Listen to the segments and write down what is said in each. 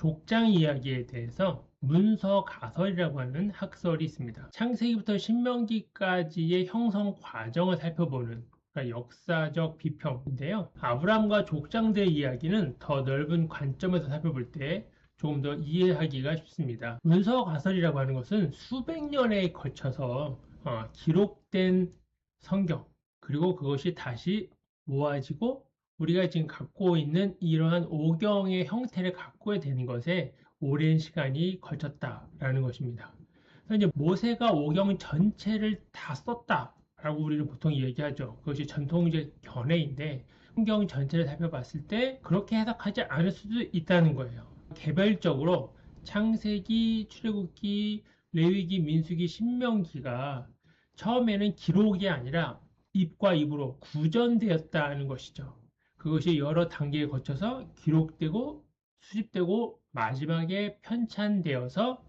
족장 이야기에 대해서 문서가설이라고 하는 학설이 있습니다. 창세기부터 신명기까지의 형성 과정을 살펴보는 그러니까 역사적 비평인데요. 아브라함과 족장들의 이야기는 더 넓은 관점에서 살펴볼 때 조금 더 이해하기가 쉽습니다. 문서가설이라고 하는 것은 수백 년에 걸쳐서 기록된 성경 그리고 그것이 다시 모아지고 우리가 지금 갖고 있는 이러한 오경의 형태를 갖고 되는 것에 오랜 시간이 걸쳤다라는 것입니다. 그래서 이제 모세가 오경 전체를 다 썼다라고 우리는 보통 얘기하죠. 그것이 전통적 견해인데 성경 전체를 살펴봤을 때 그렇게 해석하지 않을 수도 있다는 거예요. 개별적으로 창세기, 출애굽기, 레위기, 민수기, 신명기가 처음에는 기록이 아니라 입과 입으로 구전되었다는 것이죠. 그것이 여러 단계에 거쳐서 기록되고 수집되고 마지막에 편찬되어서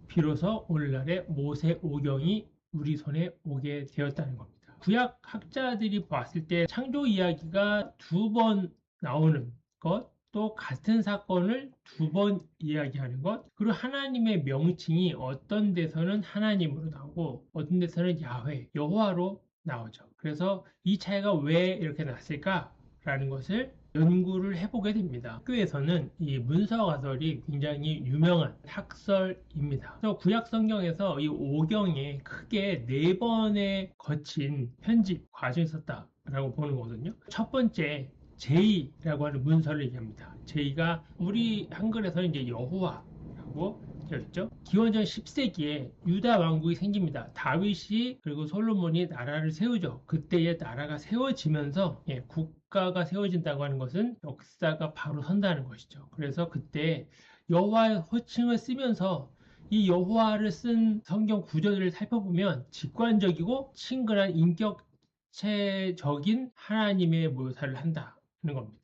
비로소 오늘날의 모세오경이 우리 손에 오게 되었다는 겁니다. 구약 학자들이 봤을 때 창조 이야기가 두 번 나오는 것, 또 같은 사건을 두 번 이야기하는 것, 그리고 하나님의 명칭이 어떤 데서는 하나님으로 나오고 어떤 데서는 야훼, 여호와로 나오죠. 그래서 이 차이가 왜 이렇게 났을까라는 것을 연구를 해보게 됩니다. 학교에서는 이 문서가설이 굉장히 유명한 학설입니다. 그래서 구약 성경에서 이 오경에 크게 4번에 거친 편집 과정이 있었다라고 보는 거거든요. 첫 번째 제의라고 하는 문서를 얘기합니다. 제의가 우리 한글에서는 이제 여호와라고 되어 있죠. 기원전 10세기에 유다 왕국이 생깁니다. 다윗이 그리고 솔로몬이 나라를 세우죠. 그때의 나라가 세워지면서 국가가 세워진다고 하는 것은 역사가 바로 선다는 것이죠. 그래서 그때 여호와의 호칭을 쓰면서 이 여호와를 쓴 성경 구절을 살펴보면 직관적이고 친근한 인격체적인 하나님의 묘사를 한다는 겁니다.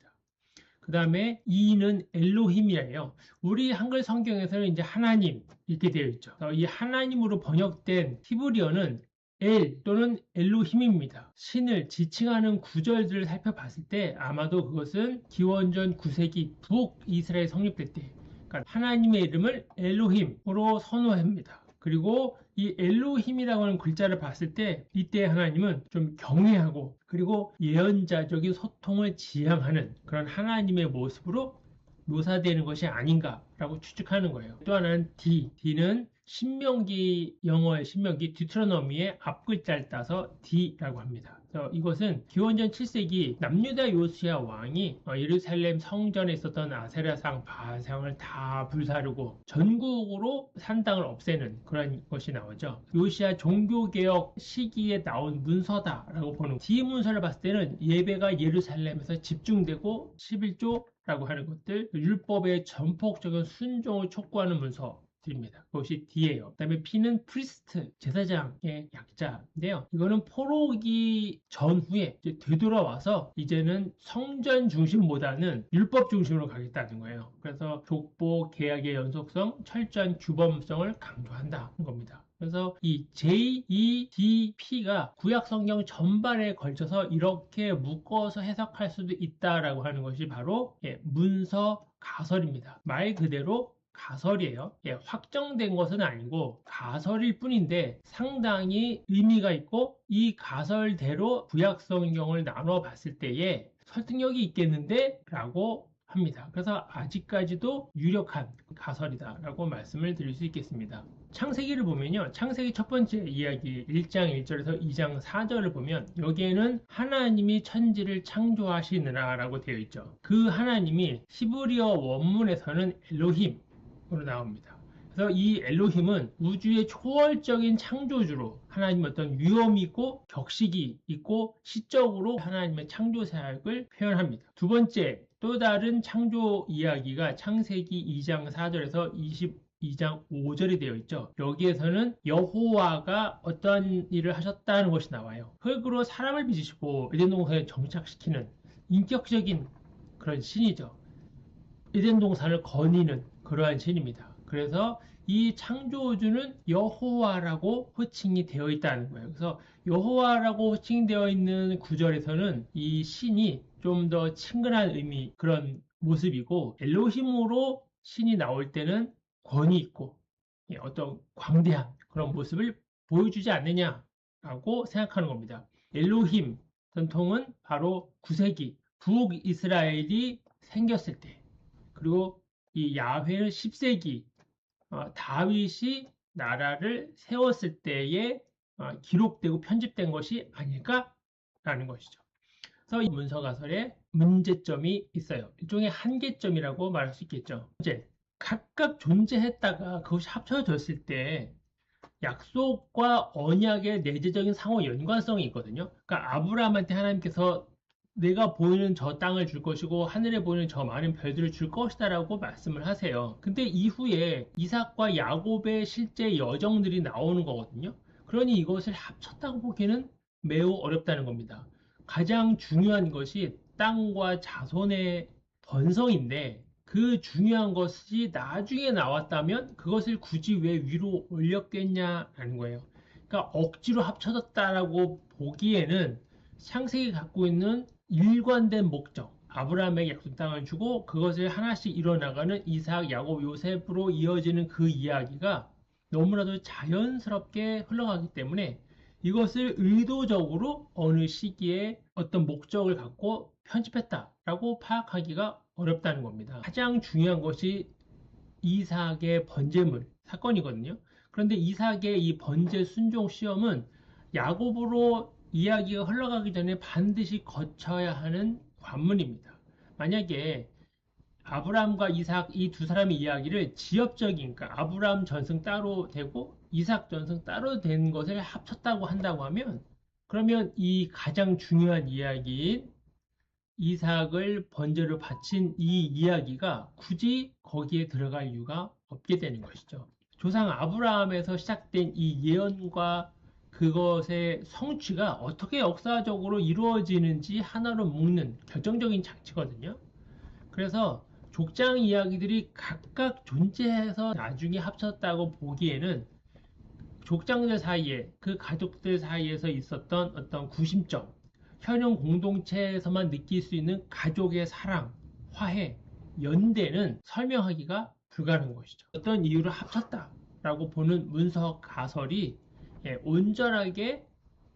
그 다음에 이는 엘로힘이에요. 우리 한글 성경에서는 이제 하나님 이렇게 되어 있죠. 이 하나님으로 번역된 히브리어는 엘 또는 엘로힘입니다. 신을 지칭하는 구절들을 살펴봤을 때 아마도 그것은 기원전 9세기 북이스라엘 성립될 때 그러니까 하나님의 이름을 엘로힘으로 선호합니다. 그리고 이 엘로힘이라고 하는 글자를 봤을 때 이때 하나님은 좀 경외하고 그리고 예언자적인 소통을 지향하는 그런 하나님의 모습으로 묘사되는 것이 아닌가라고 추측하는 거예요. 또 하나는 D는 신명기 영어의 신명기 디트로노미의 앞글자를 따서 D라고 합니다. 그래서 이것은 기원전 7세기 남유다 요시야 왕이 예루살렘 성전에 있었던 아세라상, 바알상을 다 불사르고 전국으로 산당을 없애는 그런 것이 나오죠. 요시야 종교개혁 시기에 나온 문서다라고 보는 D 문서를 봤을 때는 예배가 예루살렘에서 집중되고 11조라고 하는 것들 율법의 전폭적인 순종을 촉구하는 문서들입니다. 그것이 D예요. 그 다음에 P는 프리스트, 제사장의 약자인데요. 이거는 포로기 전후에 이제 되돌아와서 이제는 성전 중심보다는 율법 중심으로 가겠다는 거예요. 그래서 족보, 계약의 연속성, 철저한 규범성을 강조한다는 겁니다. 그래서 이 JEDP가 구약 성경 전반에 걸쳐서 이렇게 묶어서 해석할 수도 있다라고 하는 것이 바로 문서 가설입니다. 말 그대로 가설이에요. 확정된 것은 아니고 가설일 뿐인데 상당히 의미가 있고 이 가설대로 구약 성경을 나눠 봤을 때에 설득력이 있겠는데 라고 합니다. 그래서 아직까지도 유력한 가설이다 라고 말씀을 드릴 수 있겠습니다. 창세기를 보면요. 창세기 첫 번째 이야기 1장 1절에서 2장 4절을 보면 여기에는 하나님이 천지를 창조하시느라 라고 되어 있죠. 그 하나님이 히브리어 원문에서는 엘로힘으로 나옵니다. 그래서 이 엘로힘은 우주의 초월적인 창조주로 하나님 어떤 위엄이 있고 격식이 있고 시적으로 하나님의 창조 사역을 표현합니다. 두 번째 또 다른 창조 이야기가 창세기 2장 4절에서 22장 5절이 되어 있죠. 여기에서는 여호와가 어떤 일을 하셨다는 것이 나와요. 흙으로 사람을 빚으시고 에덴 동산에 정착시키는 인격적인 그런 신이죠. 에덴 동산을 거니는 그러한 신입니다. 그래서 이 창조주는 여호와라고 호칭이 되어 있다는 거예요. 그래서 여호와라고 호칭되어 있는 구절에서는 이 신이 좀 더 친근한 의미 그런 모습이고 엘로힘으로 신이 나올 때는 권위 있고 어떤 광대한 그런 모습을 보여주지 않느냐라고 생각하는 겁니다. 엘로힘 전통은 바로 9세기 북이스라엘이 생겼을 때, 그리고 이 야훼는 10세기 다윗이 나라를 세웠을 때에 기록되고 편집된 것이 아닐까라는 것이죠. 그래서 이 문서가설에 문제점이 있어요. 일종의 한계점이라고 말할 수 있겠죠. 이제 각각 존재했다가 그것이 합쳐졌을 때 약속과 언약의 내재적인 상호 연관성이 있거든요. 그러니까 아브라함한테 하나님께서 내가 보이는 저 땅을 줄 것이고 하늘에 보이는 저 많은 별들을 줄 것이다 라고 말씀을 하세요. 근데 이후에 이삭과 야곱의 실제 여정들이 나오는 거거든요. 그러니 이것을 합쳤다고 보기에는 매우 어렵다는 겁니다. 가장 중요한 것이 땅과 자손의 번성인데 그 중요한 것이 나중에 나왔다면 그것을 굳이 왜 위로 올렸겠냐라는 거예요. 그러니까 억지로 합쳐졌다라고 보기에는 창세기 갖고 있는 일관된 목적, 아브라함에게 약속 땅을 주고 그것을 하나씩 이뤄나가는 이삭, 야곱, 요셉으로 이어지는 그 이야기가 너무나도 자연스럽게 흘러가기 때문에 이것을 의도적으로 어느 시기에 어떤 목적을 갖고 편집했다라고 파악하기가 어렵다는 겁니다. 가장 중요한 것이 이삭의 번제물 사건이거든요. 그런데 이삭의 이 번제 순종 시험은 야곱으로 이야기가 흘러가기 전에 반드시 거쳐야 하는 관문입니다. 만약에 아브라함과 이삭 이 두 사람의 이야기를 지엽적인, 그러니까 아브라함 전승 따로 되고 이삭 전승 따로 된 것을 합쳤다고 한다고 하면, 그러면 이 가장 중요한 이야기인 이삭을 번제로 바친 이 이야기가 굳이 거기에 들어갈 이유가 없게 되는 것이죠. 조상 아브라함에서 시작된 이 예언과 그것의 성취가 어떻게 역사적으로 이루어지는지 하나로 묶는 결정적인 장치거든요. 그래서 족장 이야기들이 각각 존재해서 나중에 합쳤다고 보기에는 족장들 사이에, 그 가족들 사이에서 있었던 어떤 구심점, 현형 공동체에서만 느낄 수 있는 가족의 사랑, 화해, 연대는 설명하기가 불가능한 것이죠. 어떤 이유로 합쳤다라고 보는 문서 가설이 온전하게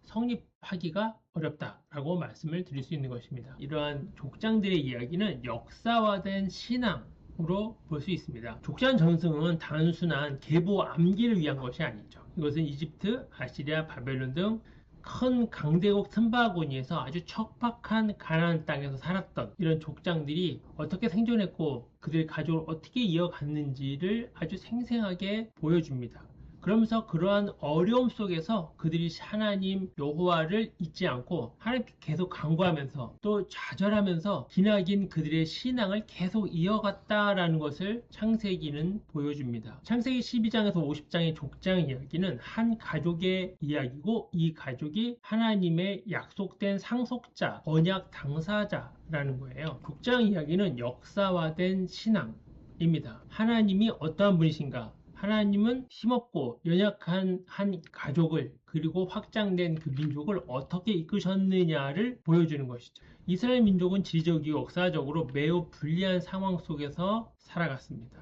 성립하기가 어렵다라고 말씀을 드릴 수 있는 것입니다. 이러한 족장들의 이야기는 역사화된 신앙으로 볼 수 있습니다. 족장 전승은 단순한 계보 암기를 위한 것이 아니죠. 이것은 이집트, 아시리아, 바벨론 등 큰 강대국 틈바구니에서 아주 척박한 가나안 땅에서 살았던 이런 족장들이 어떻게 생존했고 그들의 가족을 어떻게 이어갔는지를 아주 생생하게 보여줍니다. 그러면서 그러한 어려움 속에서 그들이 하나님 여호와를 잊지 않고 하나님께 계속 간구하면서 또 좌절하면서 기나긴 그들의 신앙을 계속 이어갔다라는 것을 창세기는 보여줍니다. 창세기 12장에서 50장의 족장 이야기는 한 가족의 이야기고 이 가족이 하나님의 약속된 상속자, 언약 당사자라는 거예요. 족장 이야기는 역사화된 신앙입니다. 하나님이 어떠한 분이신가? 하나님은 힘없고 연약한 한 가족을 그리고 확장된 그 민족을 어떻게 이끄셨느냐를 보여주는 것이죠. 이스라엘 민족은 지리적이고 역사적으로 매우 불리한 상황 속에서 살아갔습니다.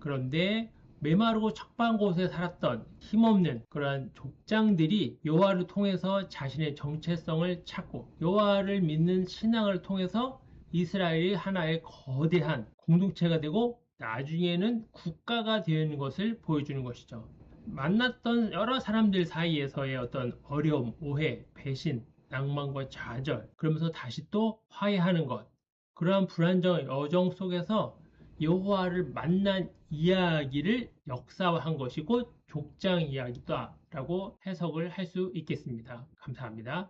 그런데 메마르고 척박한 곳에 살았던 힘없는 그러한 족장들이 여호와를 통해서 자신의 정체성을 찾고 여호와를 믿는 신앙을 통해서 이스라엘이 하나의 거대한 공동체가 되고 나중에는 국가가 되는 것을 보여주는 것이죠. 만났던 여러 사람들 사이에서의 어떤 어려움, 오해, 배신, 낭만과 좌절, 그러면서 다시 또 화해하는 것, 그러한 불안정 여정 속에서 여호와를 만난 이야기를 역사화한 것이고 족장 이야기다라고 해석을 할 수 있겠습니다. 감사합니다.